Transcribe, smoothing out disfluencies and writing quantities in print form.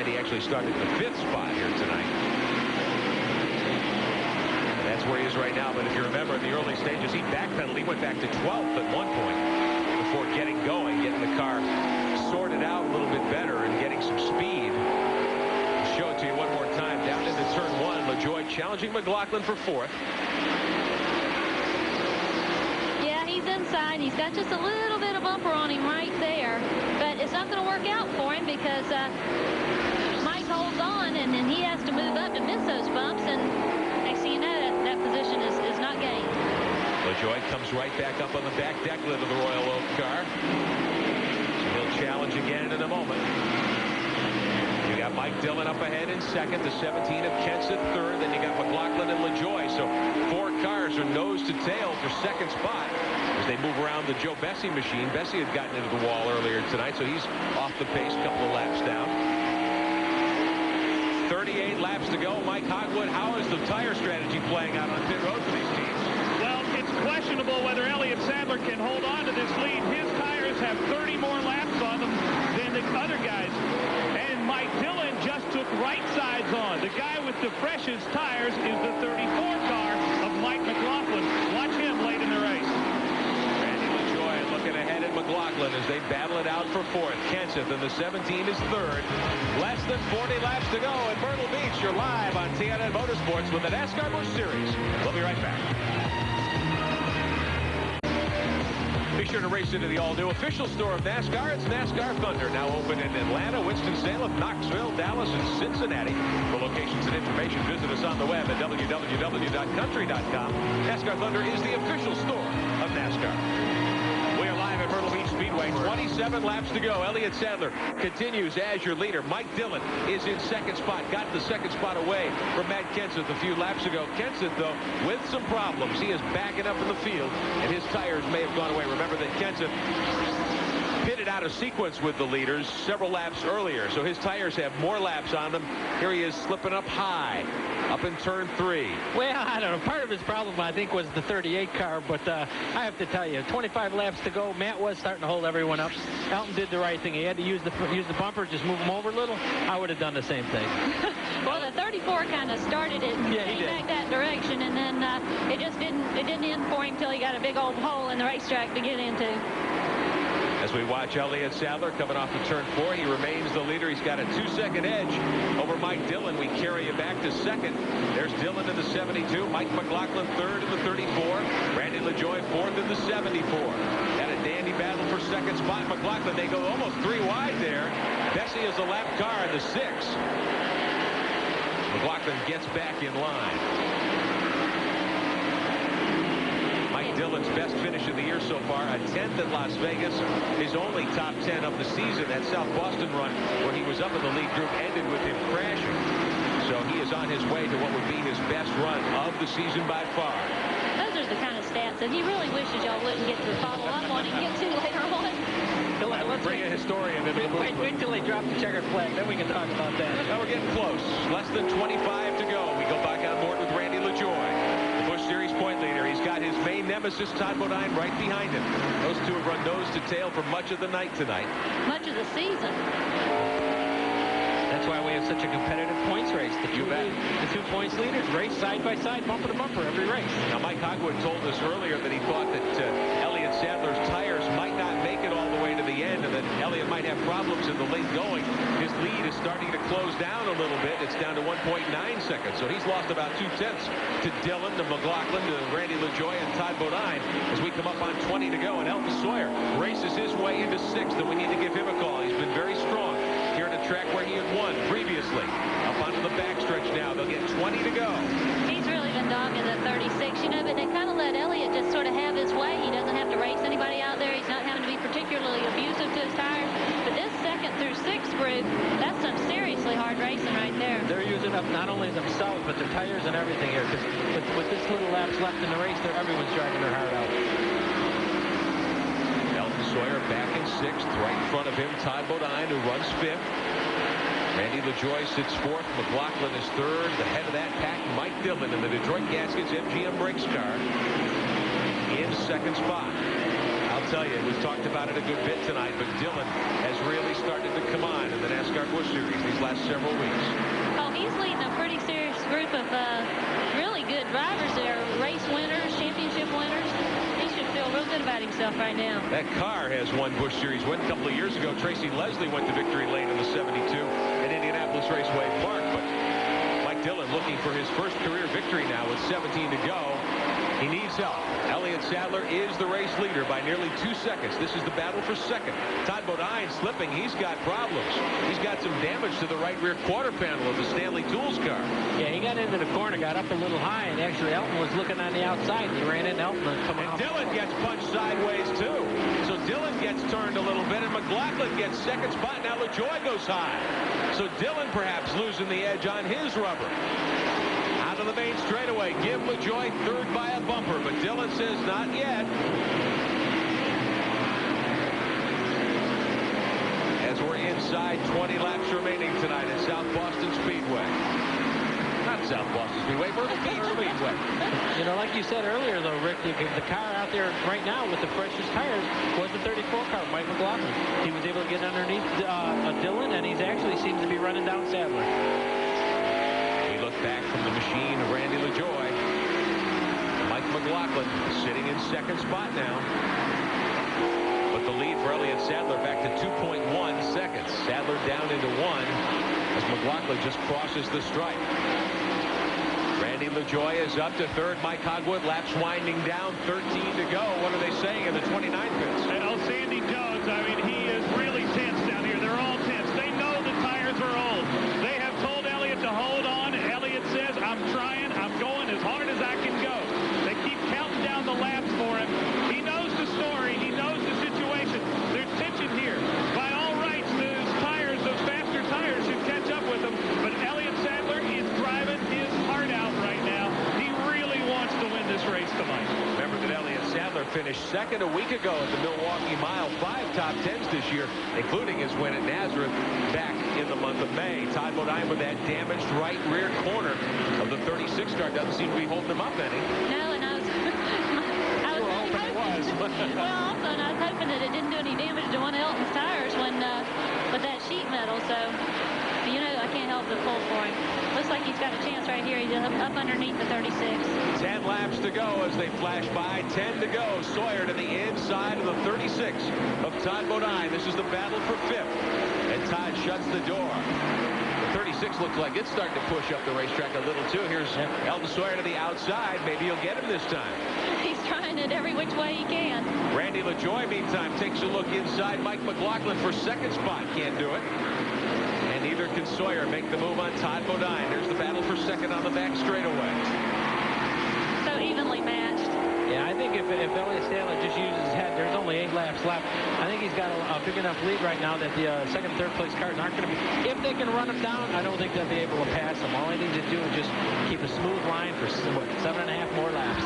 Randy actually started in the 5th spot here tonight. And that's where he is right now. But if you remember, in the early stages, he backpedaled. He went back to 12th at one point before getting going, getting the car sorted out a little bit better and getting some speed. I'll show it to you one more time. Down into turn 1, LaJoie challenging McLaughlin for 4th. Yeah, he's inside. He's got just a little bit of bumper on him right there. But it's not going to work out for him because Mike holds on, and then he has to move up to miss those bumps. And next thing you know, that position is not gained. LaJoie comes right back up on the back deck of the Royal Oak car. So he'll challenge again in a moment. You got Mike Dillon up ahead in 2nd, the 17 of Kent's at 3rd. Then you got McLaughlin and LaJoie. So 4 cars are nose to tail for 2nd spot as they move around the Joe Bessie machine. Bessie had gotten into the wall earlier tonight, so he's off the pace, a couple of laps down. 38 laps to go. Mike Hogwood, how is the tire strategy playing out on pit road for these teams? Well, it's questionable whether Elliott Sadler can hold on to this lead. His tires have 30 more laps on them than the other guys. And Mike Dillon just took right sides on. The guy with the freshest tires is the 34 car of Mike McLaughlin. Watch him late in the race. Randy LaJoie looking ahead at McLaughlin as they battle it out for 4th. Kenseth and the 17 is 3rd. Less than 40 laps to go at Myrtle Beach. You're live on pt.8 Motorsports with the NASCAR Busch Series. We'll be right back. Be sure to race into the all-new official store of NASCAR. It's NASCAR Thunder, now open in Atlanta, Winston-Salem, Knoxville, Dallas, and Cincinnati. For locations and information, visit us on the web at www.country.com. NASCAR Thunder is the official store of NASCAR. We are live at Myrtle Beach Speedway. 27 laps to go. Elliott Sadler continues as your leader. Mike Dillon is in 2nd spot. Got the 2nd spot away from Matt Kenseth a few laps ago. Kenseth, though, with some problems. He is backing up in the field, and his tires may have gone away. Remember that Kenseth pitted out of sequence with the leaders several laps earlier, so his tires have more laps on them. Here he is slipping up high, up in turn 3. Well, I don't know. Part of his problem, I think, was the 38 car, but I have to tell you, 25 laps to go. Matt was starting to hold everyone up. Elton did the right thing. He had to use the bumper, just move him over a little. I would have done the same thing. Well, the 34 kind of started it, yeah, he did. Back that direction, and then it didn't end for him until he got a big old hole in the racetrack to get into. As we watch Elliott Sadler coming off the turn 4, he remains the leader. He's got a 2-second edge over Mike Dillon. We carry you back to 2nd. There's Dillon in the 72. Mike McLaughlin 3rd in the 34. Randy LaJoie 4th in the 74. Had a dandy battle for 2nd spot. McLaughlin, they go almost 3 wide there. Bessie is a lap car in the 6. McLaughlin gets back in line. Mike Dillon's best finish of the year so far, a 10th at Las Vegas. His only top 10 of the season. That South Boston run where he was up in the lead group ended with him crashing. So he is on his way to what would be his best run of the season by far. Those are the kind of stats that he really wishes y'all wouldn't get to follow up on and get to later on. Let's bring a historian into the booth. Wait till they drop the checkered flag, then we can talk about that. Now we're getting close. Less than 25 to go. We go back on board with Randy LaJoie. The Busch Series point leader. He's got his main nemesis, Todd Bodine, right behind him. Those two have run nose to tail for much of the night tonight. Much of the season. That's why we have such a competitive points race. The two points leaders race side by side, bumper to bumper every race. Now, Mike Hogwood told us earlier that he thought that Elliott Sadler's tires might not make it all the way to the end and that Elliott might have problems in the late going. His lead is starting to close down a little bit. It's down to 1.9 seconds, so he's lost about 2/10 to Dillon, to McLaughlin, to Randy LaJoie, and Todd Bodine as we come up on 20 to go. And Elton Sawyer races his way into 6th, and we need to give him a call. He's been very strong here at a track where he had won previously. Up onto the backstretch now. They'll get 20 to go. He's really been dogging the 36, but they kind of let Elliott just sort of have his way. He doesn't have to race anybody out there. He's not having to be particularly abusive to his tires. But this 2nd through 6th group, that's some seriously hard racing right there. They're using up not only themselves, but their tires and everything here. Because with this little laps left in the race, everyone's driving their heart out. Elton Sawyer back in 6th. Right in front of him, Todd Bodine, who runs 5th. Randy LaJoie sits 4th. McLaughlin is 3rd. The head of that pack, Mike Dillon, in the Detroit Gaskets MGM Brakes car in 2nd spot. tell you, we've talked about it a good bit tonight, but Dillon has really started to come on in the NASCAR Busch Series these last several weeks. Oh, he's leading a pretty serious group of really good drivers there. Race winners, championship winners. He should feel real good about himself right now. That car has won Busch Series win. A couple of years ago, Tracy Leslie went to victory lane in the 72 at Indianapolis Raceway Park. But Mike Dillon looking for his first career victory now with 17 to go. He needs help. Elliott Sadler is the race leader by nearly 2 seconds. This is the battle for second. Todd Bodine slipping. He's got problems. He's got some damage to the right rear quarter panel of the Stanley Tools car. Yeah, he got into the corner, got up a little high, and actually Elton was looking on the outside, and he ran into Elton. And Dillon gets punched sideways, too. So Dillon gets turned a little bit, and McLaughlin gets second spot. Now LaJoie goes high. So Dillon perhaps losing the edge on his rubber. Out of the main straightaway, give LaJoie third by a bumper, but Dillon says not yet. As we're inside 20 laps remaining tonight at South Boston Speedway. Not South Boston Speedway, Myrtle Beach Speedway. You know, like you said earlier, though, Rick, the car out there right now with the freshest tires was the 34 car, Mike McLaughlin. He was able to get underneath Dillon, and he's actually seems to be running down Sadler. Back from the machine of Randy LaJoie. Mike McLaughlin sitting in second spot now. But the lead for Elliott Sadler back to 2.1 seconds. Sadler down into 1 as McLaughlin just crosses the stripe. Randy LaJoie is up to third. Mike Hogwood, laps winding down, 13 to go. What are they saying in the 29 pits? And Sandy Jones, I mean, he is really tense down here. They're all tense. They know the tires are old. They have told Elliott to hold on. Elliott says, I'm trying. I'm going as hard as I can go. They keep counting down the laps for him. He knows the story. He knows the situation. There's tension here. By all rights, those tires, those faster tires should catch up with him. But Elliott Sadler is driving his heart out right now. He really wants to win this race tonight. Remember that Elliott Sadler finished second a week ago at the Milwaukee Mile. 5 top 10s this year, including his win at Nazareth back in the month of May. Todd Bodine with that damaged right rear corner of the 36 car. Doesn't seem to be holding him up any. No, and I was really hoping it was. Well, also, and I was hoping that it didn't do any damage to one of Elton's tires when with that sheet metal. So, you know, I can't help but pull for him. Looks like he's got a chance right here. He's up underneath the 36. 10 laps to go as they flash by. 10 to go. Sawyer to the inside of the 36 of Todd Bodine. This is the battle for fifth. And Todd shuts the door. The 36 looks like it's starting to push up the racetrack a little, too. Here's Elton Sawyer to the outside. Maybe he'll get him this time. He's trying it every which way he can. Randy LaJoie, meantime, takes a look inside. Mike McLaughlin for second spot. Can't do it. And neither can Sawyer make the move on Todd Bodine. There's the battle for second on the back straightaway. So evenly matched. Yeah, I think if Elliott Sadler just uses his head, there's only 8 laps left. I think he's got a big enough lead right now that the second and third place cars aren't going to be. If they can run him down, I don't think they'll be able to pass him. All he needs to do is just keep a smooth line for 7.5 more laps.